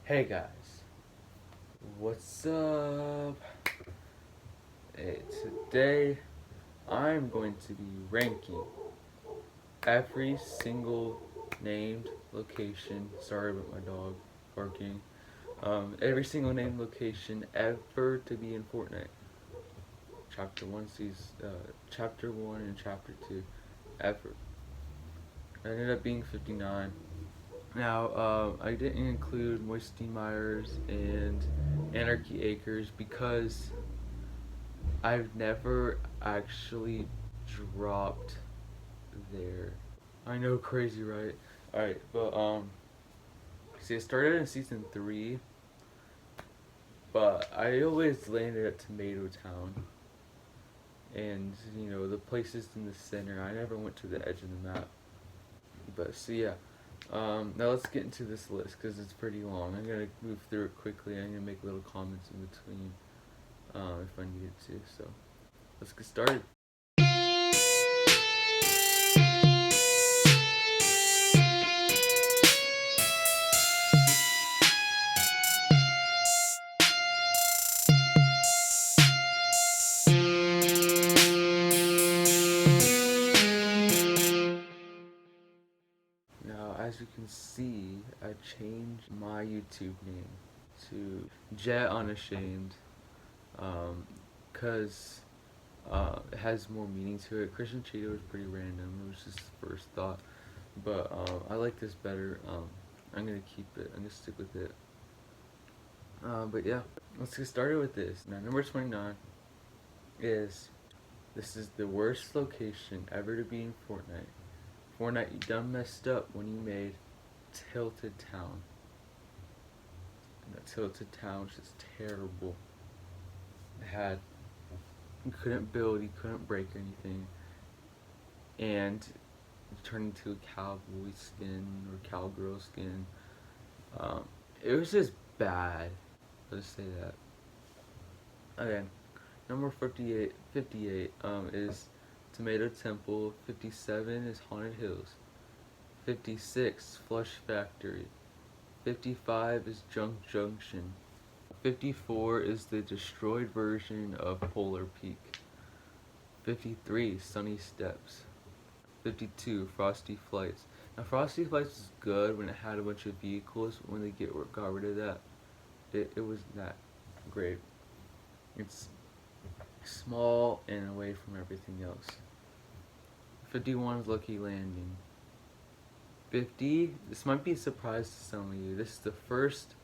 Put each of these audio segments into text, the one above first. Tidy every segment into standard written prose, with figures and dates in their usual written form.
Hey guys, what's up? Hey, today I'm going to be ranking every single named location. Sorry about my dog barking. Every single named location ever to be in Fortnite. Chapter 1 and Chapter 2 ever. It ended up being 59. Now, I didn't include Moisty Myers and Anarchy Acres because I've never actually dropped there. I know, crazy, right? Alright, but see, I started in season 3, but I always landed at Tomato Town. And, the places in the center, I never went to the edge of the map. But, so yeah. Now let's get into this list because it's pretty long. I'm gonna move through it quickly. I'm gonna make little comments in between if I needed to. So, let's get started. Now, as you can see, I changed my YouTube name to Jet Unashamed, because it has more meaning to it. Christian Cheeto was pretty random. It was just first thought, but I like this better. I'm gonna keep it. I'm gonna stick with it. But yeah, let's get started with this. Now, number 29 is this is the worst location ever to be in Fortnite. Fortnite, you done messed up when you made Tilted Town. And that Tilted Town was just terrible. It had, you couldn't build, you couldn't break anything, and it turned into a cowboy skin or cowgirl skin. It was just bad. Let's say that. Okay, number 58 is Tomato Temple. 57 is Haunted Hills. 56, Flush Factory. 55 is Junk Junction. 54 is the destroyed version of Polar Peak. 53, Sunny Steps. 52, Frosty Flights. Now, Frosty Flights was good when it had a bunch of vehicles. When they got rid of that, it wasn't that great. It's small and away from everything else. 51 is Lucky Landing. 50, this might be a surprise to some of you. This is the first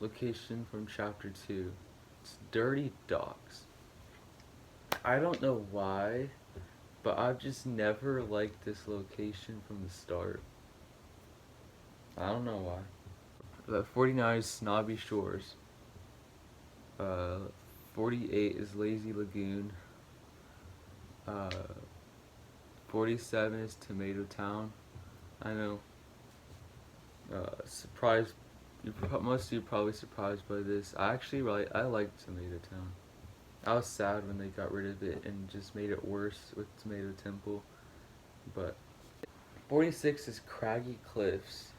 location from Chapter 2. It's Dirty Docks. I don't know why, but I've just never liked this location from the start. I don't know why. 49 is Snobby Shores. 48 is Lazy Lagoon. 47 is Tomato Town. I know. Surprised. Most of you are probably surprised by this. I like Tomato Town. I was sad when they got rid of it and just made it worse with Tomato Temple. But 46 is Craggy Cliffs.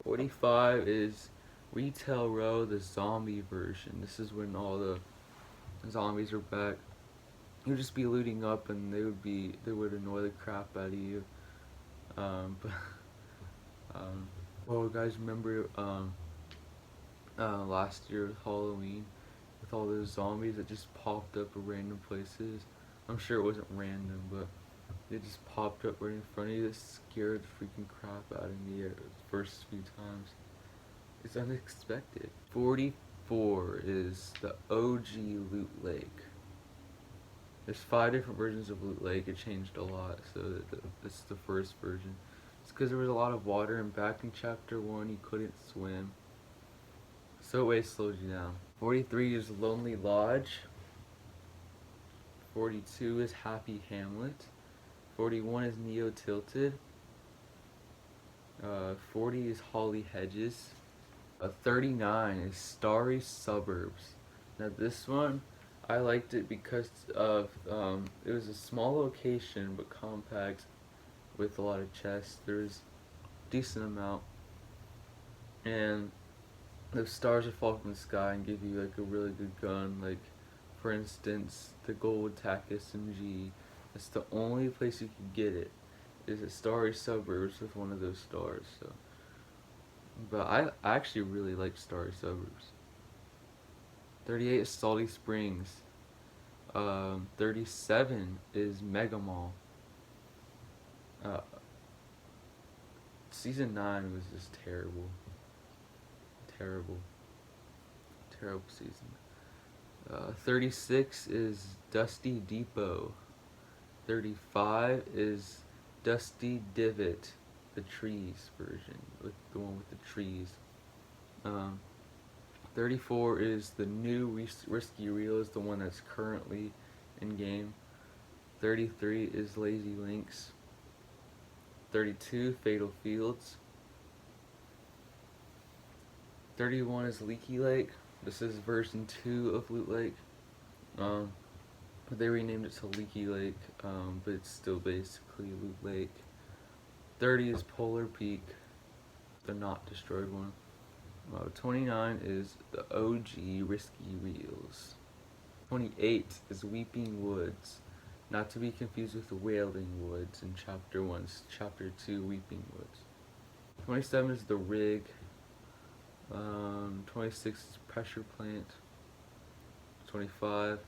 45 is Retail Row, the zombie version. This is when all the zombies are back. You'd just be looting up and they would annoy the crap out of you. Well, guys, remember last year with Halloween, with all those zombies that just popped up at random places? I'm sure it wasn't random, but they just popped up right in front of you. That scared the freaking crap out of me the first few times. It's unexpected. 44 is the OG Loot Lake. There's 5 different versions of Loot Lake. It changed a lot, so this is the first version. It's because there was a lot of water, and back in Chapter 1 you couldn't swim, so it way slowed you down. 43 is Lonely Lodge. 42 is Happy Hamlet. 41 is Neo Tilted. 40 is Holly Hedges. 39 is Starry Suburbs. Now this one, I liked it because of it was a small location but compact with a lot of chests. There's a decent amount and those stars would fall from the sky and give you like a really good gun. Like, for instance, the gold TAC SMG. That's the only place you can get it. Is at Starry Suburbs with one of those stars. So, but I actually really like Starry Suburbs. 38 is Salty Springs. 37 is Mega Mall. Uh, season 9 was just terrible. Terrible. Terrible season. 36 is Dusty Depot. 35 is Dusty Divot, the trees version, with the one with the trees. Um, 34 is the new Risky Reels, the one that's currently in game. 33 is Lazy Links. 32 Fatal Fields. 31 is Leaky Lake. This is version 2 of Loot Lake. They renamed it to Leaky Lake, but it's still basically Loot Lake. 30 is Polar Peak, the not destroyed one. 29 is the OG Risky Reels. 28 is Weeping Woods, not to be confused with the Wailing Woods in Chapter 1. Chapter 2, Weeping Woods. 27 is the Rig. 26 is Pressure Plant. 25,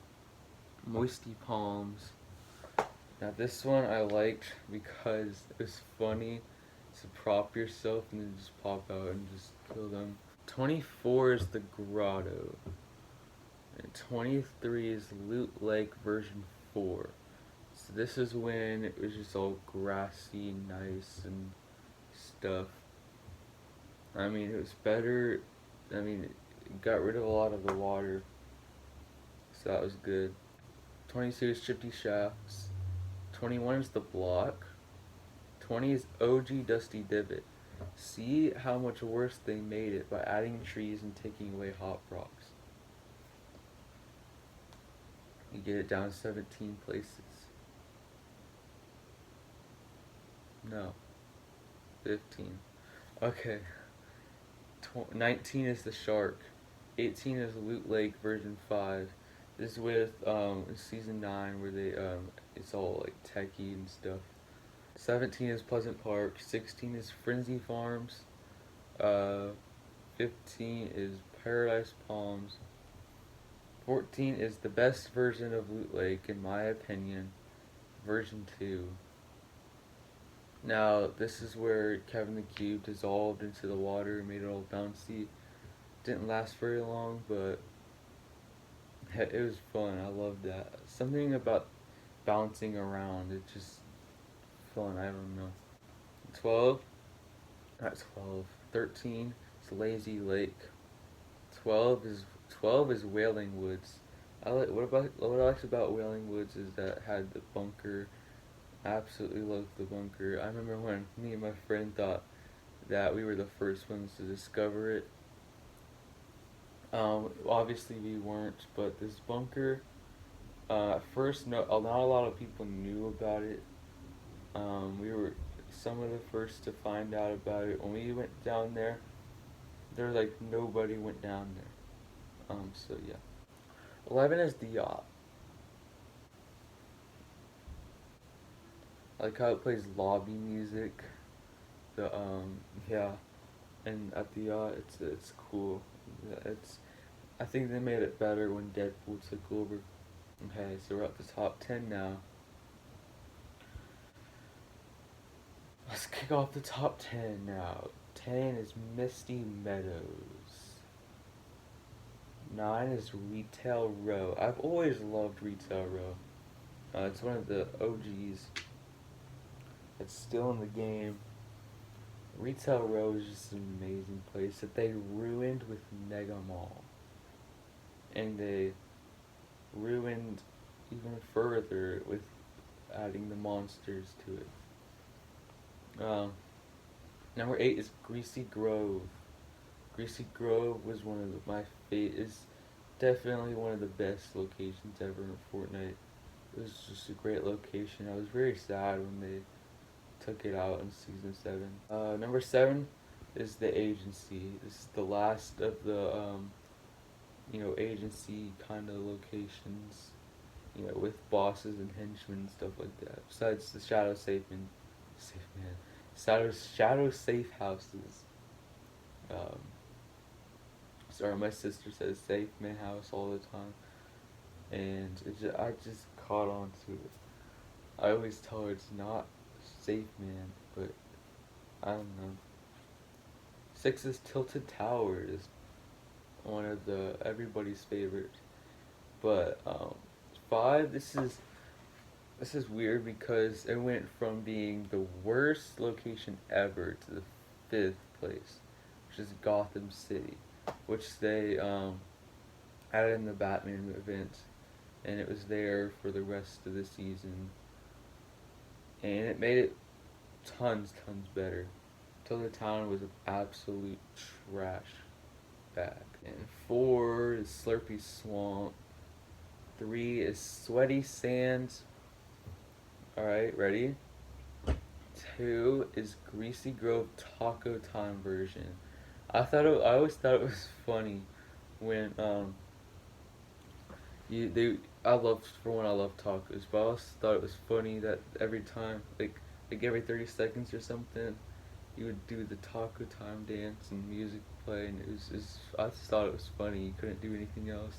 Moisty Palms. Now this one I liked because it was funny to prop yourself and then just pop out and just kill them. 24 is the Grotto. And 23 is Loot Lake version 4. So this is when it was just all grassy, nice, and stuff. I mean, it was better. I mean, it got rid of a lot of the water, so that was good. 22 is Shifty Shafts. 21 is the Block. 20 is OG Dusty Divot. See how much worse they made it by adding trees and taking away hot rocks. You get it down 17 places. No. 15. Okay. 19 is the Shark. 18 is Loot Lake version 5. This is with season 9 where they it's all like techie and stuff. 17 is Pleasant Park. 16 is Frenzy Farms. 15 is Paradise Palms. 14 is the best version of Loot Lake in my opinion, version 2. Now this is where Kevin the Cube dissolved into the water and made it all bouncy. Didn't last very long, but it was fun. I loved that. Something about bouncing around, it's just fun. I don't know. 12, not 12. 13 is Lazy Lake. 12 is Wailing Woods. What I liked about Wailing Woods is that it had the bunker. I absolutely loved the bunker. I remember when me and my friend thought that we were the first ones to discover it. Obviously we weren't, but this bunker, at first, not a lot of people knew about it. We were some of the first to find out about it. When we went down there, there was like nobody went down there. So yeah. 11 is the yacht. I like how it plays lobby music. The yeah, and at the yacht, it's cool. It's I think they made it better when Deadpool took over. Okay, so we're at the top 10 now. Let's kick off the top 10 now. 10 is Misty Meadows. 9 is Retail Row. I've always loved Retail Row. It's one of the OGs. It's still in the game. Retail Row is just an amazing place that they ruined with Mega Mall. And they ruined even further with adding the monsters to it. Number 8 is Greasy Grove. Greasy Grove was one of my is definitely one of the best locations ever in Fortnite. It was just a great location. I was very sad when they took it out in season 7. Number 7, is the agency. This is the last of the agency kind of locations, with bosses and henchmen and stuff like that. Besides the safe man, shadow safe houses. Um, sorry, my sister says safe man house all the time, and I just caught on to it. I always tell her it's not safe man, but I don't know. Six is Tilted Towers, one of the everybody's favorite. But five, this is weird because it went from being the worst location ever to the fifth place, which is Gotham City, which they added in the Batman event, and it was there for the rest of the season, and it made it tons better. Till the Town was an absolute trash bag. And four is Slurpy Swamp. Three is Sweaty Sands. Alright, ready? Two is Greasy Grove Taco Time version. I always thought it was funny when you they I love for one I love tacos, but I always thought it was funny that every time like every 30 seconds or something, you would do the taco time dance and music play, and I just thought it was funny. You couldn't do anything else.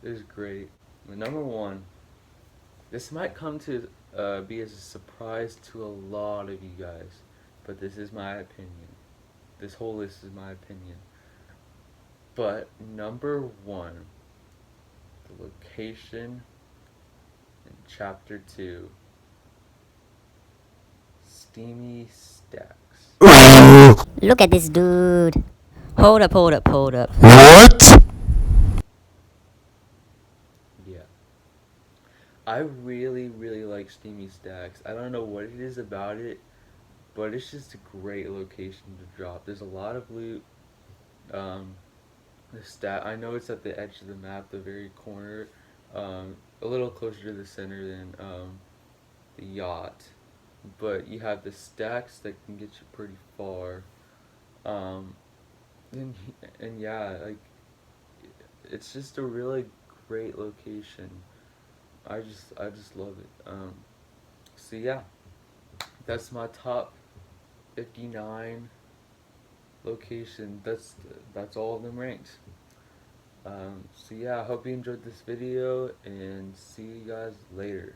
It was great. But number one, this might come to be as a surprise to a lot of you guys, but this is my opinion. This whole list is my opinion. But number one, the location in chapter two, Steamy Stacks. Look at this dude. Hold up, hold up, hold up. What? Yeah. I really like Steamy Stacks. I don't know what it is about it, but it's just a great location to drop. There's a lot of loot. Um, I know it's at the edge of the map, the very corner, a little closer to the center than the yacht, but you have the stacks that can get you pretty far. Um, and and yeah, like it's just a really great location. I just love it. So yeah, that's my top 59 location. That's all of them ranked. So yeah, I hope you enjoyed this video and see you guys later.